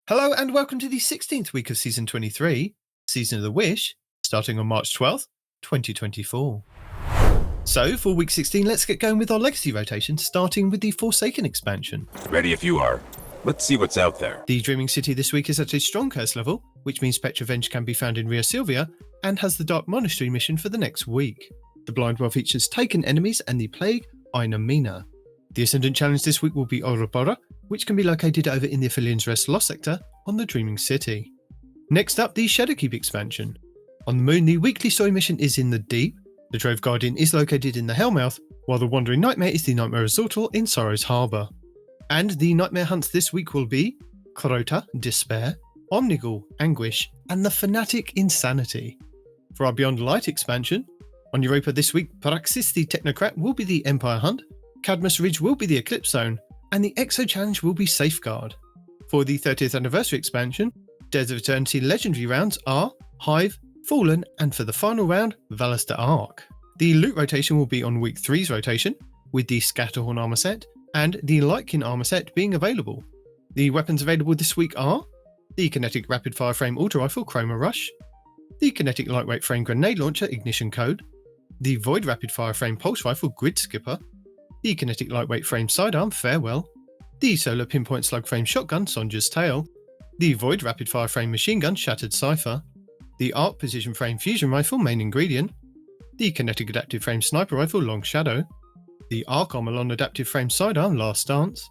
Hello and welcome to the 16th week of Season 23, Season of the Wish, starting on March 12th, 2024. So, for week 16, let's get going with our legacy rotation, starting with the Forsaken expansion. Ready if you are. Let's see what's out there. The Dreaming City this week is at a strong curse level, which means Petrovenge can be found in Rio Silvia, and has the Dark Monastery mission for the next week. The Blind Well features Taken Enemies and the Plague Aina Mina. The Ascendant challenge this week will be Ouroboros, which can be located over in the Aphelions Rest Lost sector on the Dreaming City. Next up, the Shadowkeep expansion. On the Moon, the weekly story mission is in the Deep, the Trove Guardian is located in the Hellmouth, while the Wandering Nightmare is the Nightmare Resortal in Sorrow's Harbour. And the Nightmare hunts this week will be Crota, Despair, Omnigul, Anguish, and the Fanatic, Insanity. For our Beyond Light expansion, on Europa this week, Praxis the Technocrat will be the Empire Hunt, Cadmus Ridge will be the Eclipse Zone, and the Exo Challenge will be Safeguard. For the 30th anniversary expansion, Days of Eternity legendary rounds are Hive, Fallen, and for the final round, Valister Arc. The loot rotation will be on week 3's rotation, with the Scatterhorn armor set and the Lightkin armor set being available. The weapons available this week are the Kinetic Rapid Fire Frame Auto Rifle Chroma Rush, the Kinetic Lightweight Frame Grenade Launcher Ignition Code, the Void Rapid Fire Frame Pulse Rifle Grid Skipper, the Kinetic Lightweight Frame Sidearm Farewell, the Solar Pinpoint Slug Frame Shotgun Sonja's Tail, the Void Rapid Fire Frame Machine Gun Shattered Cipher, the Arc Precision Frame Fusion Rifle Main Ingredient, the Kinetic Adaptive Frame Sniper Rifle Long Shadow, the Arc Armorlon Adaptive Frame Sidearm Last Dance,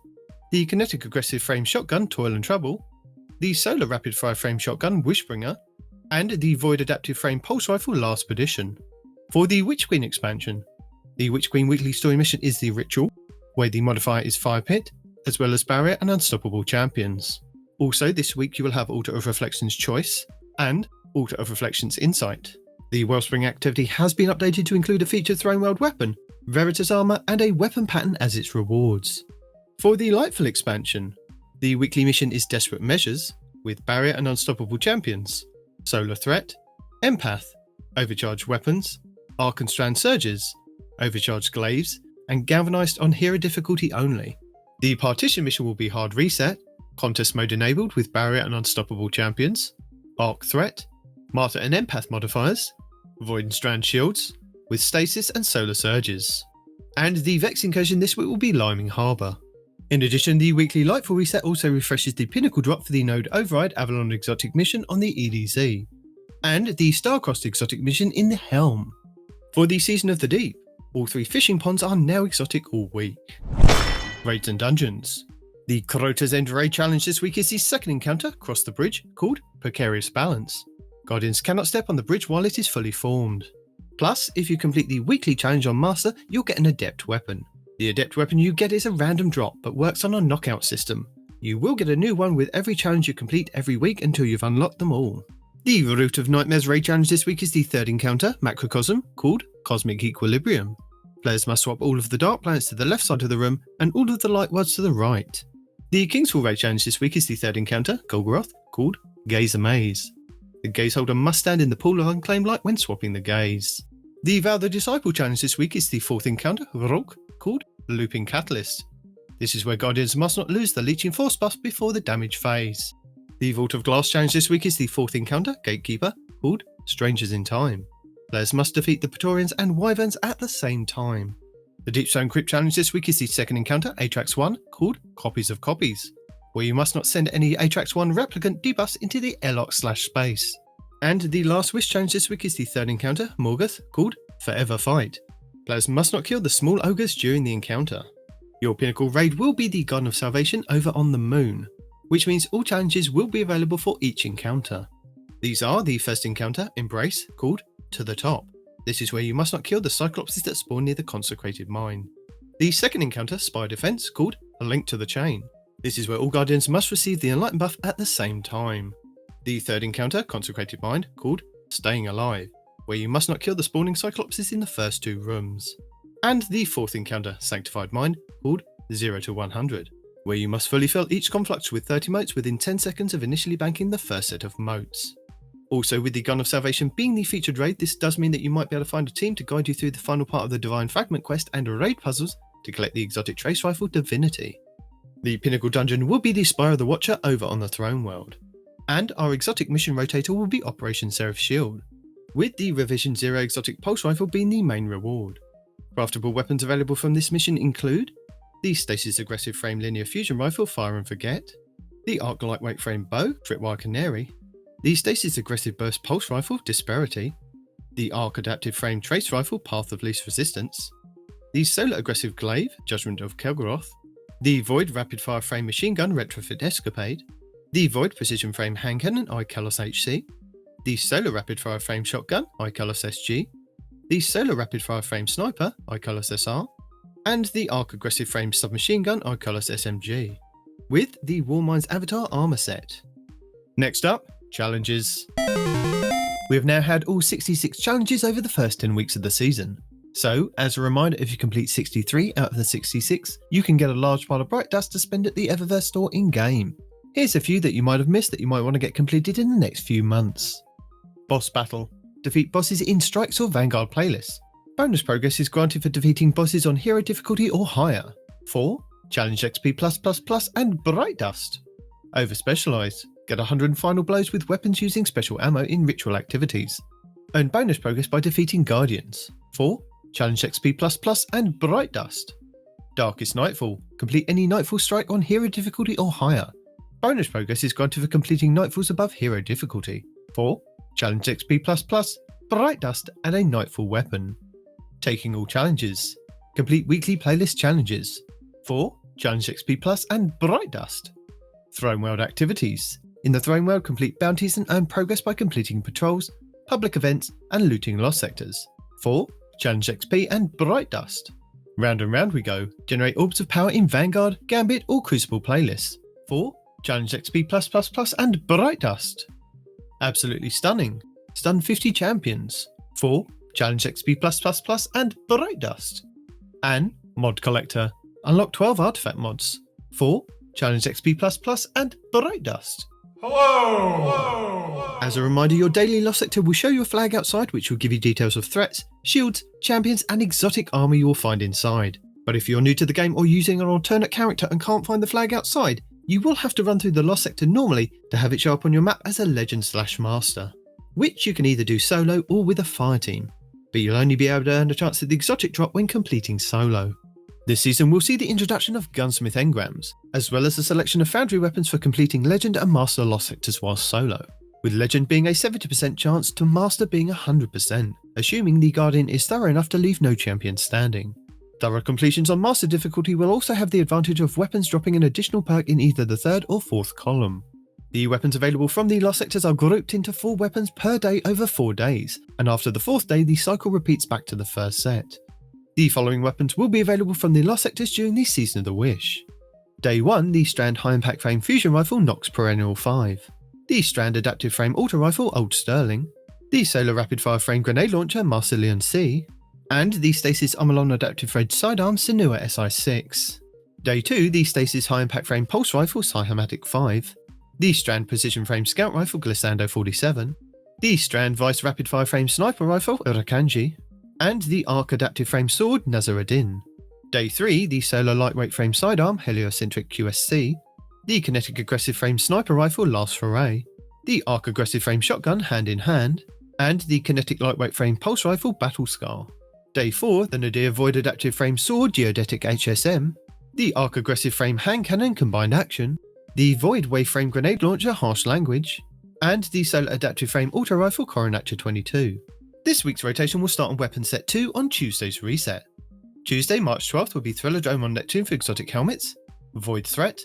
the Kinetic Aggressive Frame Shotgun Toil and Trouble, the Solar Rapid Fire Frame Shotgun Wishbringer, and the Void Adaptive Frame Pulse Rifle Last Perdition. For the Witch Queen expansion, the Witch Queen weekly story mission is the Ritual, where the modifier is Fire Pit, as well as Barrier and Unstoppable Champions. Also this week you will have Altar of Reflection's Choice and Altar of Reflection's Insight. The Wellspring activity has been updated to include a featured Throne World weapon, Veritas armor, and a weapon pattern as its rewards. For the Lightfall expansion, the weekly mission is Desperate Measures, with Barrier and Unstoppable Champions, Solar Threat, Empath, Overcharged Weapons, Arc and Strand Surges, Overcharged Glaives, and Galvanized on Hero difficulty only. The Partition mission will be Hard Reset, Contest Mode enabled with Barrier and Unstoppable Champions, Arc Threat, Martyr and Empath modifiers, Void and Strand Shields, with Stasis and Solar Surges. And the Vex incursion this week will be Liming Harbour. In addition, the weekly Lightfall reset also refreshes the Pinnacle drop for the Node Override Avalon Exotic mission on the EDZ, and the Starcrossed Exotic mission in the Helm. For the Season of the Deep, all 3 fishing ponds are now exotic all week. Raids and Dungeons. The Crota's End Raid challenge this week is the second encounter, Cross the Bridge, called Precarious Balance. Guardians cannot step on the bridge while it is fully formed. Plus, if you complete the weekly challenge on Master, you'll get an Adept weapon. The Adept weapon you get is a random drop, but works on a knockout system. You will get a new one with every challenge you complete every week until you've unlocked them all. The Root of Nightmares raid challenge this week is the third encounter, Macrocosm, called Cosmic Equilibrium. Players must swap all of the dark planets to the left side of the room and all of the light worlds to the right. The Kingsfall raid challenge this week is the third encounter, Golgoroth, called Gaze Amaze. The gaze holder must stand in the pool of unclaimed light when swapping the gaze. The Vow the Disciple challenge this week is the fourth encounter, Rook, called Looping Catalyst. This is where Guardians must not lose the Leeching Force buff before the damage phase. The Vault of Glass challenge this week is the fourth encounter, Gatekeeper, called Strangers in Time. Players must defeat the Praetorians and Wyverns at the same time. The Deep Stone Crypt challenge this week is the second encounter, Atrax 1, called Copies of Copies, where you must not send any Atrax 1 replicant debuffs into the airlock/space. And the Last Wish challenge this week is the third encounter, Morgoth, called Forever Fight. Players must not kill the small ogres during the encounter. Your Pinnacle raid will be the Garden of Salvation over on the Moon, which means all challenges will be available for each encounter. These are the first encounter, Embrace, called To the Top. This is where you must not kill the Cyclopses that spawn near the Consecrated Mine. The second encounter, Spire Defense, called A Link to the Chain. This is where all Guardians must receive the Enlighten buff at the same time. The third encounter, Consecrated Mind, called Staying Alive, where you must not kill the spawning Cyclopses in the first 2 rooms. And the fourth encounter, Sanctified Mind, called 0 to 100, where you must fully fill each conflux with 30 motes within 10 seconds of initially banking the first set of motes. Also, with the Gun of Salvation being the featured raid, this does mean that you might be able to find a team to guide you through the final part of the Divine Fragment quest and raid puzzles to collect the exotic trace rifle Divinity. The Pinnacle dungeon will be the Spire of the Watcher over on the Throne World. And our exotic mission rotator will be Operation Seraph Shield, with the Revision 0 exotic pulse rifle being the main reward. Craftable weapons available from this mission include the Stasis Aggressive Frame Linear Fusion Rifle Fire and Forget, the Arc Lightweight Frame Bow Tripwire Canary, the Stasis Aggressive Burst Pulse Rifle Disparity, the Arc Adaptive Frame Trace Rifle Path of Least Resistance, the Solar Aggressive Glaive Judgment of Kelgoroth, the Void Rapid Fire Frame Machine Gun Retrofit Escapade, the Void Precision Frame Hand Cannon iCalos HC, the Solar Rapid Fire Frame Shotgun iCalos SG, the Solar Rapid Fire Frame Sniper iCalos SR, and the Arc Aggressive Frame Submachine Gun iCalos SMG, with the Warmind's Avatar Armor Set. Next up, challenges. We have now had all 66 challenges over the first 10 weeks of the season. So, as a reminder, if you complete 63 out of the 66, you can get a large pile of Bright Dust to spend at the Eververse store in-game. Here's a few that you might have missed that you might want to get completed in the next few months. Boss Battle. Defeat bosses in Strikes or Vanguard playlists. Bonus progress is granted for defeating bosses on Hero difficulty or higher. 4. Challenge XP+++ and Bright Dust. Over Specialise. Get 100 final blows with weapons using special ammo in ritual activities. Earn bonus progress by defeating Guardians. 4. Challenge XP++ and Bright Dust. Darkest Nightfall. Complete any Nightfall strike on Hero difficulty or higher. Bonus progress is granted for completing Nightfalls above Hero difficulty. 4. Challenge XP++, Bright Dust and a Nightfall weapon. Taking all challenges. Complete weekly playlist challenges. 4. Challenge XP+ and Bright Dust. Throne World activities. In the Throne World, complete bounties and earn progress by completing patrols, public events, and looting lost sectors. 4. Challenge XP and Bright Dust. Round and round we go. Generate orbs of power in Vanguard, Gambit, or Crucible playlists. 4. Challenge XP+++ and Bright Dust. Absolutely stunning. Stun 50 champions. 4. Challenge XP+++ and Bright Dust. And Mod Collector. Unlock 12 artifact mods. 4. Challenge XP++ and Bright Dust. Hello! As a reminder, your daily lost sector will show you a flag outside which will give you details of threats, shields, champions and exotic armour you will find inside. But if you're new to the game or using an alternate character and can't find the flag outside, you will have to run through the lost sector normally to have it show up on your map as a legend/master, which you can either do solo or with a fire team, but you'll only be able to earn a chance at the exotic drop when completing solo. This season will see the introduction of Gunsmith engrams, as well as a selection of foundry weapons for completing Legend and Master lost sectors while solo, with Legend being a 70% chance to Master being 100%, assuming the Guardian is thorough enough to leave no champion standing. Thorough completions on Master difficulty will also have the advantage of weapons dropping an additional perk in either the third or fourth column. The weapons available from the lost sectors are grouped into 4 weapons per day over 4 days, and after the 4th day the cycle repeats back to the first set. The following weapons will be available from the lost sectors during the Season of the Wish. Day 1, the Strand High Impact Frame Fusion Rifle Nox Perennial 5, the Strand Adaptive Frame Auto Rifle Old Sterling, the Solar Rapid Fire Frame Grenade Launcher Marsilian C, and the Stasis Omolon Adaptive Frame Sidearm Sinua SI6. Day 2, the Stasis High Impact Frame Pulse Rifle Cyhamatic 5, the Strand Precision Frame Scout Rifle Glissando 47, the Strand Vice Rapid Fire Frame Sniper Rifle Urakanji, and the Arc Adaptive Frame Sword Nazaruddin. Day 3, the Solar Lightweight Frame Sidearm Heliocentric QSC, the Kinetic Aggressive Frame Sniper Rifle Last Foray, the Arc Aggressive Frame Shotgun Hand in Hand, and the Kinetic Lightweight Frame Pulse Rifle Battle Scar. Day 4, the Nadir Void Adaptive Frame Sword Geodetic HSM, the Arc Aggressive Frame Hand Cannon Combined Action, the Void Wave Frame Grenade Launcher Harsh Language, and the Solar Adaptive Frame Auto Rifle Coronature 22. This week's rotation will start on Weapon Set 2 on Tuesday's reset. Tuesday, March 12th will be Thrillerdome on Neptune for exotic helmets, Void Threat,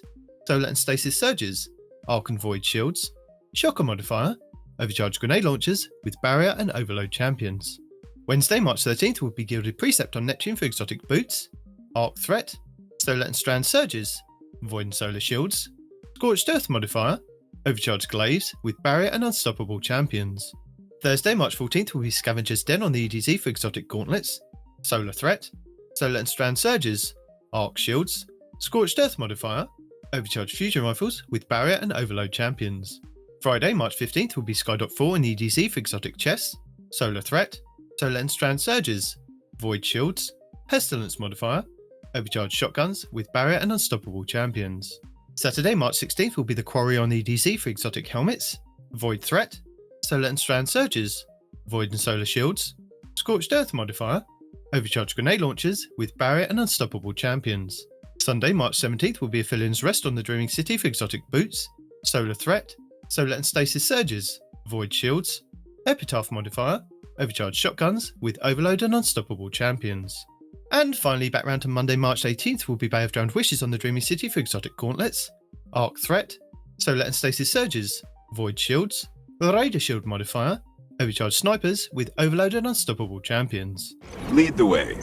Solar and Stasis Surges, Arc and Void Shields, Shocker Modifier, Overcharged Grenade Launchers with Barrier and Overload Champions. Wednesday, March 13th will be Gilded Precept on Neptune for exotic boots, Arc Threat, Solar and Strand Surges, Void and Solar Shields, Scorched Earth Modifier, Overcharged Glaives with Barrier and Unstoppable Champions. Thursday, March 14th will be Scavenger's Den on the EDZ for exotic gauntlets, Solar Threat, Solar and Strand Surges, Arc Shields, Scorched Earth Modifier, Overcharged Fusion Rifles with Barrier and Overload Champions. Friday, March 15th will be Skydot 4 in the EDZ for exotic chests, Solar Threat, Solar and Strand Surges, Void Shields, Pestilence Modifier, overcharged shotguns with barrier and unstoppable champions. Saturday, March 16th will be the Quarry on EDC for exotic helmets, Void Threat, Solar and Strand Surges, Void and Solar Shields, Scorched Earth modifier, overcharged grenade launchers with barrier and unstoppable champions. Sunday, March 17th will be Aphelios Rest on the Dreaming City for exotic boots, Solar Threat, Solar and Stasis Surges, Void Shields, Epitaph modifier, overcharged shotguns with overload and unstoppable champions. And finally, back round to Monday, March 18th will be Bay of Drowned Wishes on the Dreaming City for exotic gauntlets, Arc Threat, Solar and Stasis Surges, Void Shields, Raider Shield modifier, overcharged snipers with overload and unstoppable champions. Lead the way.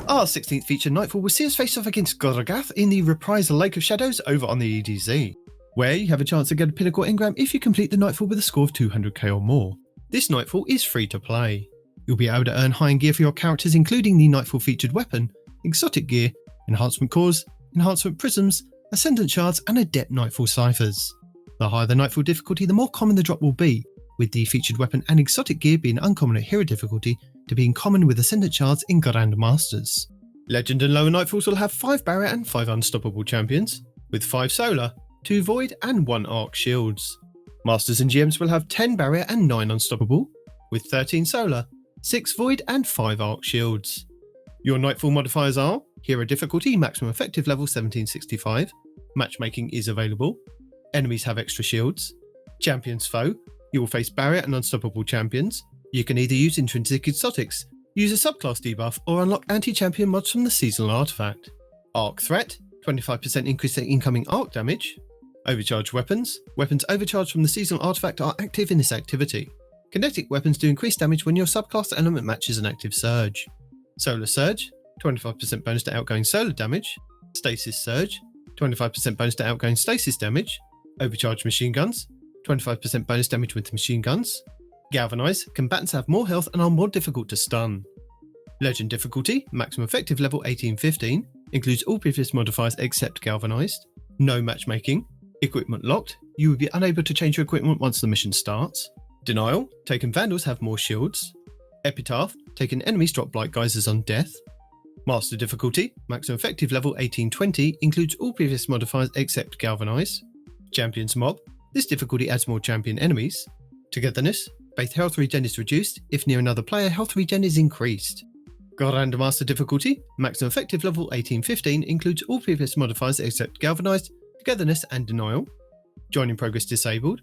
Our 16th feature Nightfall will see us face off against Goragath in the reprisal Lake of Shadows over on the EDZ, where you have a chance to get a Pinnacle engram if you complete the Nightfall with a score of 200k or more. This Nightfall is free to play. You'll be able to earn high-end gear for your characters, including the Nightfall featured weapon, exotic gear, enhancement cores, enhancement prisms, Ascendant shards and Adept Nightfall ciphers. The higher the Nightfall difficulty, the more common the drop will be, with the featured weapon and exotic gear being uncommon at hero difficulty to being common with Ascendant shards in Grandmasters. Legend and lower Nightfalls will have 5 barrier and 5 unstoppable champions, with 5 solar, 2 void and 1 arc shields. Masters and GMs will have 10 barrier and 9 unstoppable, with 13 solar, 6 void and 5 arc shields. Your Nightfall modifiers are hero difficulty maximum effective level 1765, matchmaking is available, enemies have extra shields, champions foe, you will face barrier and unstoppable champions, you can either use intrinsic exotics, use a subclass debuff or unlock anti-champion mods from the seasonal artifact. Arc threat, 25% increase in incoming arc damage. Overcharged weapons, weapons overcharged from the seasonal artifact are active in this activity. Kinetic weapons do increase damage when your subclass element matches an active surge. Solar Surge, 25% bonus to outgoing solar damage. Stasis Surge, 25% bonus to outgoing stasis damage. Overcharged machine guns, 25% bonus damage with machine guns. Galvanize, combatants have more health and are more difficult to stun. Legend difficulty, maximum effective level 1815, includes all previous modifiers except Galvanized. No matchmaking. Equipment locked, you will be unable to change your equipment once the mission starts. Denial, taken Vandals have more shields. Epitaph, taken enemies drop Blight Geysers on death. Master difficulty, maximum effective level 1820, includes all previous modifiers except Galvanize. Champions mob, this difficulty adds more champion enemies. Togetherness, both health regen is reduced, if near another player health regen is increased. Grandmaster difficulty, maximum effective level 1815, includes all previous modifiers except Galvanized, Togetherness and Denial. Joining progress disabled.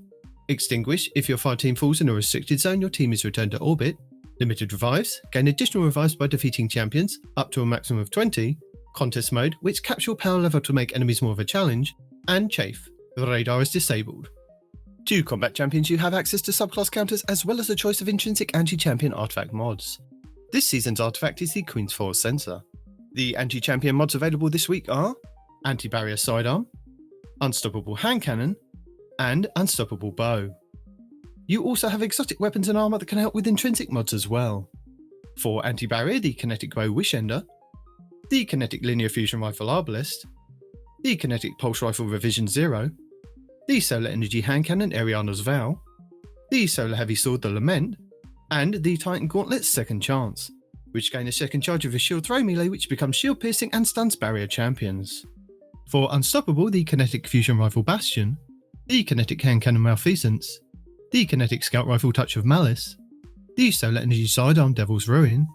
Extinguish, if your fire team falls in a restricted zone, your team is returned to orbit. Limited revives, gain additional revives by defeating champions, up to a maximum of 20. Contest mode, which caps your power level to make enemies more of a challenge. And Chafe, the radar is disabled. To combat champions, you have access to subclass counters as well as a choice of intrinsic anti-champion artifact mods. This season's artifact is the Queen's Force Sensor. The anti-champion mods available this week are Anti-Barrier Sidearm, Unstoppable Hand Cannon, and Unstoppable Bow. You also have exotic weapons and armor that can help with intrinsic mods as well. For Anti-Barrier, the Kinetic Bow Wishender, the Kinetic Linear Fusion Rifle Arbalist, the Kinetic Pulse Rifle Revision 0, the Solar Energy Hand Cannon Ariana's Vow, the Solar Heavy Sword The Lament, and the Titan Gauntlet Second Chance, which gain a second charge of a shield throw melee which becomes shield piercing and stuns barrier champions. For Unstoppable, the Kinetic Fusion Rifle Bastion, the Kinetic Hand Cannon Malfeasance, the Kinetic Scout Rifle Touch of Malice, the Solar Energy Sidearm Devil's Ruin,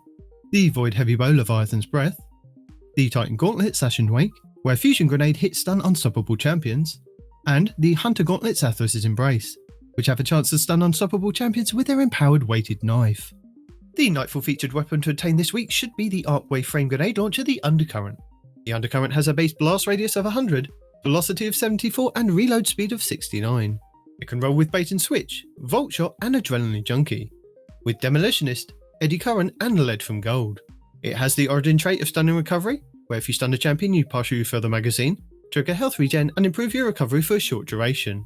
the Void Heavy Bow Leviathan's Breath, the Titan Gauntlet Sash and Wake, where Fusion Grenade hits stun unstoppable champions, and the Hunter Gauntlet Zathras' Embrace, which have a chance to stun unstoppable champions with their empowered weighted knife. The Nightfall featured weapon to attain this week should be the Arcwave Frame Grenade Launcher, the Undercurrent. The Undercurrent has a base blast radius of 100, velocity of 74 and reload speed of 69. It can roll with Bait and Switch, Volt Shot and Adrenaline Junkie, with Demolitionist, Eddy Current and Lead from Gold. It has the origin trait of Stunning Recovery, where if you stun a champion you partially refill the magazine, trigger health regen and improve your recovery for a short duration.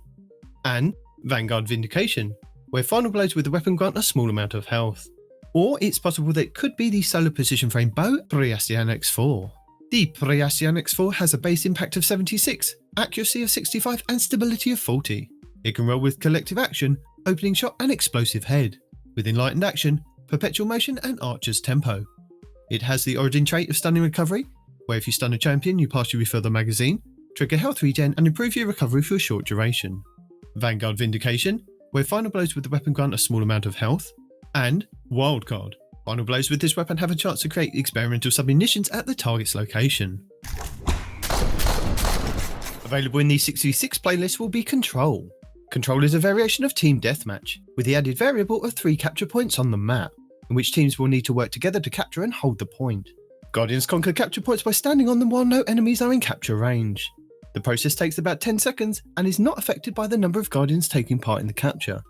And Vanguard Vindication, where final blows with the weapon grant a small amount of health. Or it's possible that it could be the Solar Precision Frame Bow Priastian X4. The Priastian X4 has a base impact of 76, accuracy of 65 and stability of 40. It can roll with Collective Action, Opening Shot and Explosive Head, with Enlightened Action, Perpetual Motion and Archer's Tempo. It has the origin trait of Stunning Recovery, where if you stun a champion, you partially refill the magazine, trigger health regen, and improve your recovery for a short duration. Vanguard Vindication, where final blows with the weapon grant a small amount of health. And Wildcard. Final blows with this weapon have a chance to create experimental submunitions at the target's location. Available in the 6v6 playlist will be Control. Control is a variation of Team Deathmatch, with the added variable of 3 capture points on the map, in which teams will need to work together to capture and hold the point. Guardians conquer capture points by standing on them while no enemies are in capture range. The process takes about 10 seconds and is not affected by the number of Guardians taking part in the capture.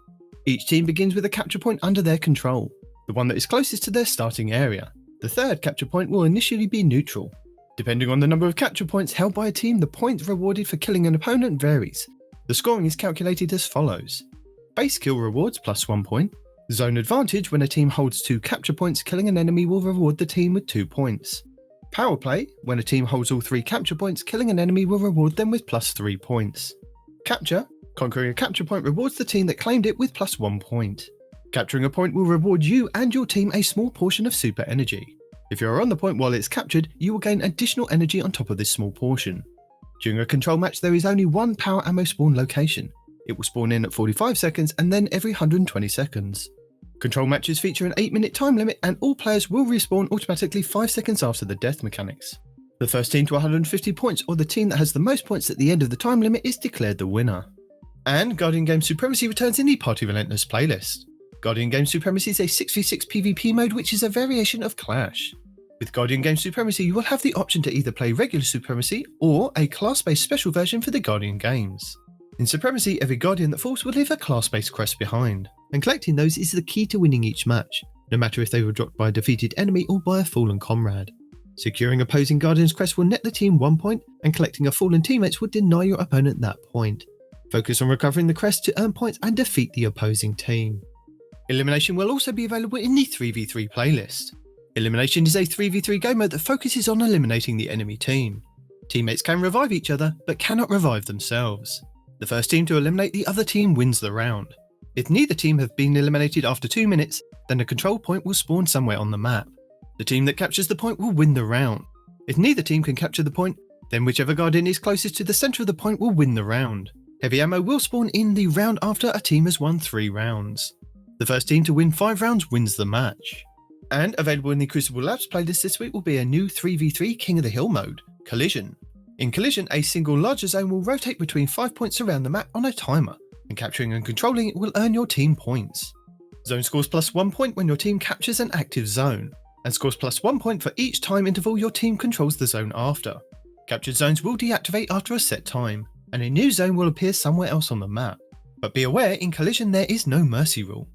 Each team begins with a capture point under their control, the one that is closest to their starting area. The third capture point will initially be neutral. Depending on the number of capture points held by a team, the point rewarded for killing an opponent varies. The scoring is calculated as follows. Base kill rewards +1 point. Zone advantage: when a team holds 2 capture points, killing an enemy will reward the team with 2 points. Power play: when a team holds all 3 capture points, killing an enemy will reward them with +3 points. Capture: conquering a capture point rewards the team that claimed it with +1 point. Capturing a point will reward you and your team a small portion of super energy. If you are on the point while it's captured, you will gain additional energy on top of this small portion. During a control match, there is only one power ammo spawn location. It will spawn in at 45 seconds and then every 120 seconds. Control matches feature an 8-minute time limit, and all players will respawn automatically 5 seconds after the death mechanics. The first team to 150 points, or the team that has the most points at the end of the time limit, is declared the winner. And Guardian Game Supremacy returns in the Party Relentless playlist. Guardian Game Supremacy is a 6v6 PvP mode which is a variation of Clash. With Guardian Game Supremacy, you will have the option to either play regular Supremacy or a class-based special version for the Guardian games. In Supremacy, every Guardian that falls will leave a class-based crest behind, and collecting those is the key to winning each match, no matter if they were dropped by a defeated enemy or by a fallen comrade. Securing opposing Guardian's crest will net the team 1 point, and collecting a fallen teammates will deny your opponent that point. Focus on recovering the crest to earn points and defeat the opposing team. Elimination will also be available in the 3v3 playlist. Elimination is a 3v3 game mode that focuses on eliminating the enemy team. Teammates can revive each other, but cannot revive themselves. The first team to eliminate the other team wins the round. If neither team have been eliminated after 2 minutes, then a control point will spawn somewhere on the map. The team that captures the point will win the round. If neither team can capture the point, then whichever Guardian is closest to the centre of the point will win the round. Heavy ammo will spawn in the round after a team has won 3 rounds. The first team to win 5 rounds wins the match. And available in the Crucible Labs playlist this week will be a new 3v3 King of the Hill mode, Collision. In Collision, a single larger zone will rotate between 5 points around the map on a timer, and capturing and controlling it will earn your team points. Zone scores +1 point when your team captures an active zone, and scores +1 point for each time interval your team controls the zone after. Captured zones will deactivate after a set time, and a new zone will appear somewhere else on the map. But be aware, in Collision there is no mercy rule.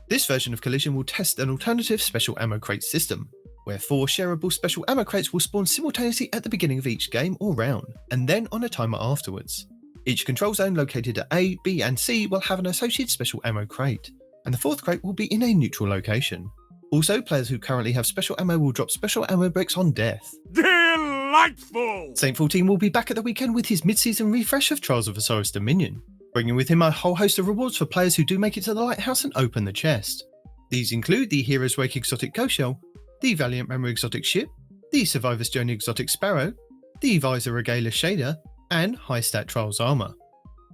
This version of Collision will test an alternative special ammo crate system, where 4 shareable special ammo crates will spawn simultaneously at the beginning of each game or round, and then on a timer afterwards. Each control zone located at A, B and C will have an associated special ammo crate, and the 4th crate will be in a neutral location. Also, players who currently have special ammo will drop special ammo bricks on death. Delightful! Saintful Team will be back at the weekend with his mid-season refresh of Trials of Osiris Dominion, bringing with him a whole host of rewards for players who do make it to the Lighthouse and open the chest. These include the Hero's Wake Exotic Ghost Shell, the Valiant Memory Exotic Ship, the Survivor's Journey Exotic Sparrow, the Visor Regalia Shader, and High Stat Trials Armor.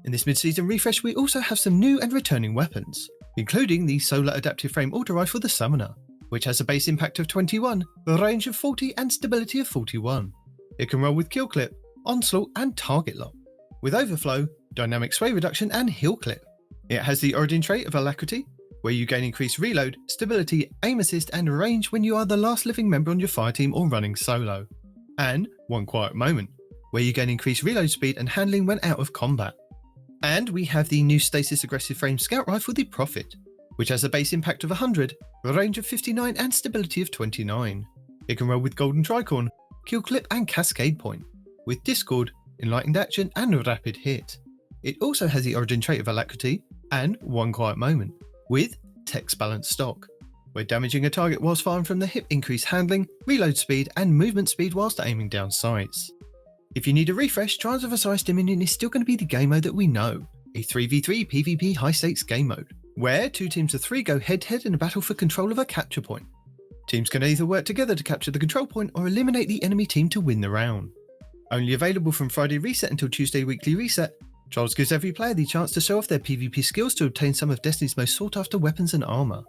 In this mid-season refresh we also have some new and returning weapons, including the Solar Adaptive Frame Auto Rifle the Summoner, which has a base impact of 21, a range of 40 and stability of 41. It can roll with Kill Clip, Onslaught and Target Lock, with Overflow, Dynamic Sway Reduction and Heal Clip. It has the origin trait of Alacrity, where you gain increased reload, stability, aim assist and range when you are the last living member on your fire team or running solo. And One Quiet Moment, where you gain increased reload speed and handling when out of combat. And we have the new Stasis Aggressive Frame Scout Rifle the Prophet, which has a base impact of 100, a range of 59 and stability of 29. It can roll with Golden Tricorn, Kill Clip and Cascade Point, with Discord, Enlightened Action and Rapid Hit. It also has the origin trait of Alacrity and One Quiet Moment, with Text Balance Stock, where damaging a target whilst firing from the hip increase handling, reload speed and movement speed whilst aiming down sights. If you need a refresh, Trials of Osiris Dominion is still going to be the game mode that we know, a 3v3 PvP high stakes game mode, where 2 teams of 3 go head to head in a battle for control of a capture point. Teams can either work together to capture the control point or eliminate the enemy team to win the round. Only available from Friday reset until Tuesday weekly reset, Trials gives every player the chance to show off their PvP skills to obtain some of Destiny's most sought after weapons and armour.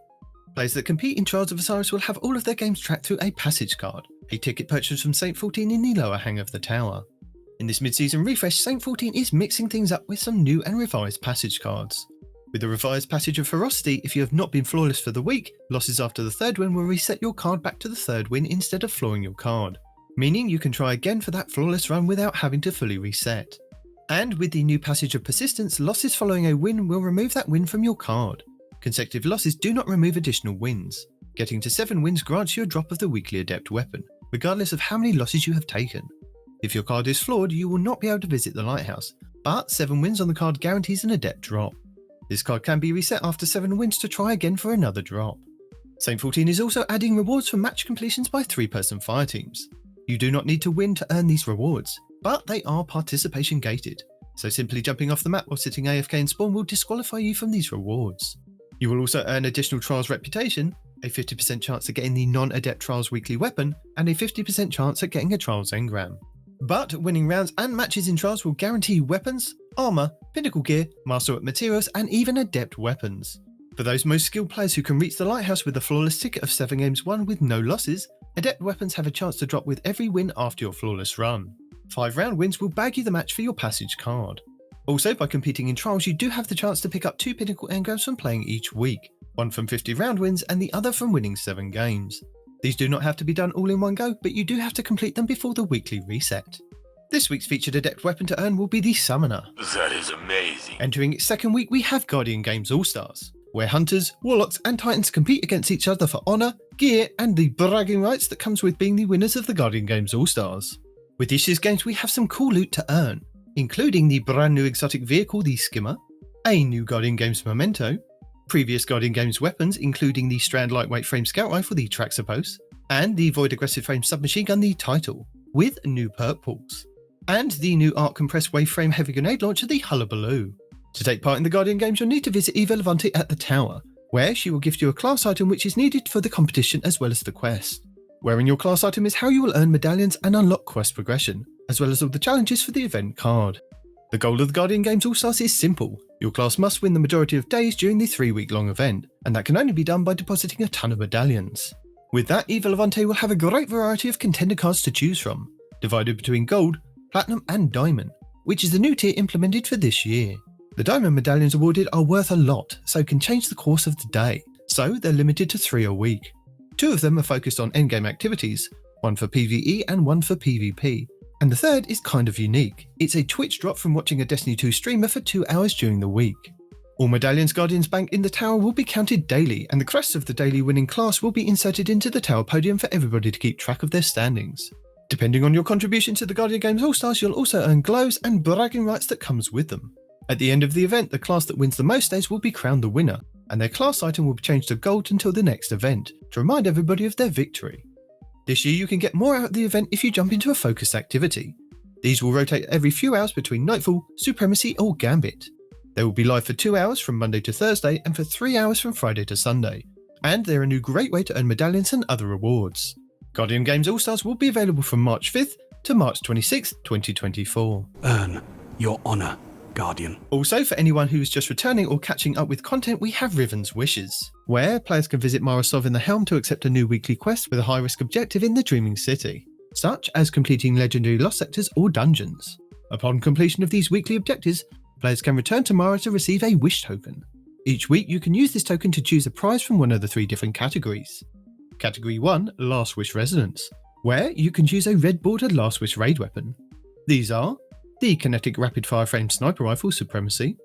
Players that compete in Trials of Osiris will have all of their games tracked through a passage card, a ticket purchased from Saint 14 in the lower hang of the tower. In this mid-season refresh, Saint 14 is mixing things up with some new and revised passage cards. With the revised Passage of Ferocity, if you have not been flawless for the week, losses after the 3rd win will reset your card back to the 3rd win instead of flawing your card, meaning you can try again for that flawless run without having to fully reset. And with the new Passage of Persistence, losses following a win will remove that win from your card. Consecutive losses do not remove additional wins. Getting to 7 wins grants you a drop of the weekly Adept weapon, regardless of how many losses you have taken. If your card is flawed, you will not be able to visit the Lighthouse, but 7 wins on the card guarantees an Adept drop. This card can be reset after 7 wins to try again for another drop. Saint 14 is also adding rewards for match completions by 3-person fire teams. You do not need to win to earn these rewards, but they are participation gated, so simply jumping off the map or sitting AFK in spawn will disqualify you from these rewards. You will also earn additional Trials reputation, a 50% chance at getting the non-Adept Trials weekly weapon, and a 50% chance at getting a Trials engram. But winning rounds and matches in Trials will guarantee you weapons, armour, Pinnacle gear, Master Up materials, and even Adept weapons. For those most skilled players who can reach the Lighthouse with a flawless ticket of 7 games won with no losses, Adept weapons have a chance to drop with every win after your flawless run. 5 round wins will bag you the match for your passage card. Also, by competing in Trials, you do have the chance to pick up 2 Pinnacle engrams from playing each week, one from 50 round wins and the other from winning 7 games. These do not have to be done all in one go, but you do have to complete them before the weekly reset. This week's featured Adept weapon to earn will be the Summoner. That is amazing. Entering its 2nd week, we have Guardian Games All-Stars, where Hunters, Warlocks and Titans compete against each other for honour, gear and the bragging rights that comes with being the winners of the Guardian Games All-Stars. With this year's games we have some cool loot to earn, including the brand new exotic vehicle, the Skimmer, a new Guardian Games Memento, previous Guardian Games weapons including the Strand Lightweight Frame Scout Rifle, the Traxopos, and the Void Aggressive Frame Submachine Gun, the Title, with new perk pools, and the new Arc Compressed Wave Frame Heavy Grenade Launcher, the Hullabaloo. To take part in the Guardian Games you'll need to visit Eva Levante at the Tower, where she will gift you a class item which is needed for the competition as well as the quest. Wearing your class item is how you will earn medallions and unlock quest progression, as well as all the challenges for the event card. The goal of the Guardian Games All-Stars is simple. Your class must win the majority of days during the 3-week-long event, and that can only be done by depositing a ton of medallions. With that, Eva Levante will have a great variety of contender cards to choose from, divided between Gold, Platinum and Diamond, which is the new tier implemented for this year. The Diamond medallions awarded are worth a lot, so can change the course of the day, so they're limited to 3 a week. 2 of them are focused on endgame activities, one for PvE and one for PvP, and the 3rd is kind of unique. It's a Twitch drop from watching a Destiny 2 streamer for 2 hours during the week. All medallions Guardians bank in the tower will be counted daily, and the crests of the daily winning class will be inserted into the tower podium for everybody to keep track of their standings. Depending on your contribution to the Guardian Games All-Stars, you'll also earn glows and bragging rights that comes with them. At the end of the event, the class that wins the most days will be crowned the winner, and their class item will be changed to gold until the next event, to remind everybody of their victory. This year you can get more out of the event if you jump into a focused activity. These will rotate every few hours between Nightfall, Supremacy or Gambit. They will be live for 2 hours from Monday to Thursday and for 3 hours from Friday to Sunday, and they're a new great way to earn medallions and other rewards. Guardian Games All-Stars will be available from March 5th to March 26th, 2024. Earn your honour, Guardian. Also, for anyone who is just returning or catching up with content, we have Riven's Wishes, where players can visit Marasov in the Helm to accept a new weekly quest with a high-risk objective in the Dreaming City, such as completing legendary lost sectors or dungeons. Upon completion of these weekly objectives, players can return to Mara to receive a wish token. Each week you can use this token to choose a prize from one of the 3 different categories. Category 1, Last Wish Resonance, where you can choose a red bordered Last Wish raid weapon. These are the Kinetic Rapid Fire Frame Sniper Rifle Supremacy,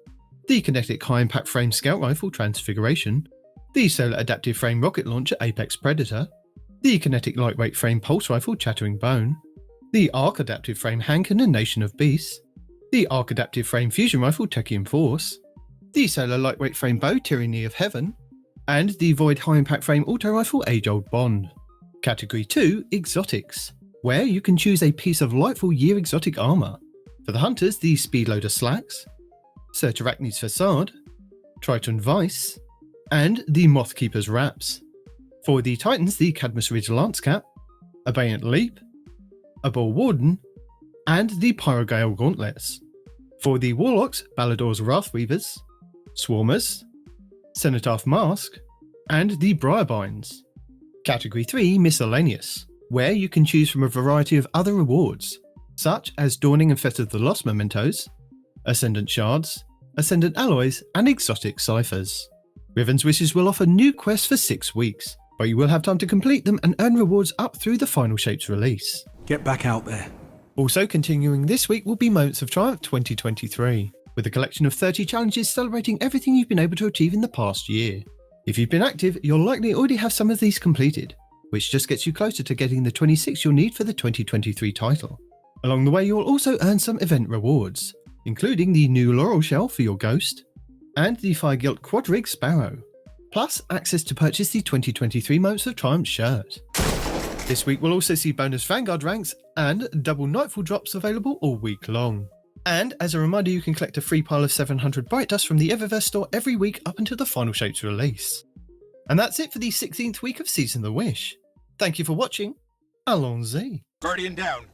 the Kinetic High Impact Frame Scout Rifle Transfiguration, the Solar Adaptive Frame Rocket Launcher Apex Predator, the Kinetic Lightweight Frame Pulse Rifle Chattering Bone, the Arc Adaptive Frame Handcannon Nation of Beasts, the Arc Adaptive Frame Fusion Rifle Techium Force, the Solar Lightweight Frame Bow Tyranny of Heaven, and the Void High Impact Frame Auto Rifle Age Old Bond. Category 2, Exotics, where you can choose a piece of Lightfall Year exotic armour. For the Hunters, the Speedloader Slacks, Search Arachne's Facade, Triton Vice, and the Mothkeeper's Wraps. For the Titans, the Cadmus Ridge Lance Cap, a Bayant Leap, a Bull Warden, and the Pyrogale Gauntlets. For the Warlocks, Balador's Wrathweavers, Swarmers, Cenotaph Mask, and the Briarbinds. Category 3 Miscellaneous, where you can choose from a variety of other rewards, such as Dawning and Fetter of the Lost Mementos, Ascendant Shards, Ascendant Alloys, and Exotic Ciphers. Riven's Wishes will offer new quests for 6 weeks, but you will have time to complete them and earn rewards up through the Final Shapes release. Get back out there. Also continuing this week will be Moments of Triumph 2023, with a collection of 30 challenges celebrating everything you've been able to achieve in the past year. If you've been active, you'll likely already have some of these completed, which just gets you closer to getting the 26 you'll need for the 2023 title. Along the way, you'll also earn some event rewards, including the new Laurel Shell for your Ghost, and the Fire Guilt Quadrig Sparrow, plus access to purchase the 2023 Moments of Triumph shirt. This week we'll also see bonus Vanguard ranks and double Nightfall drops available all week long. And as a reminder, you can collect a free pile of 700 Bright Dust from the Eververse store every week up until the Final Shapes release. And that's it for the 16th week of Season of the Wish. Thank you for watching. Allons-y. Guardian down.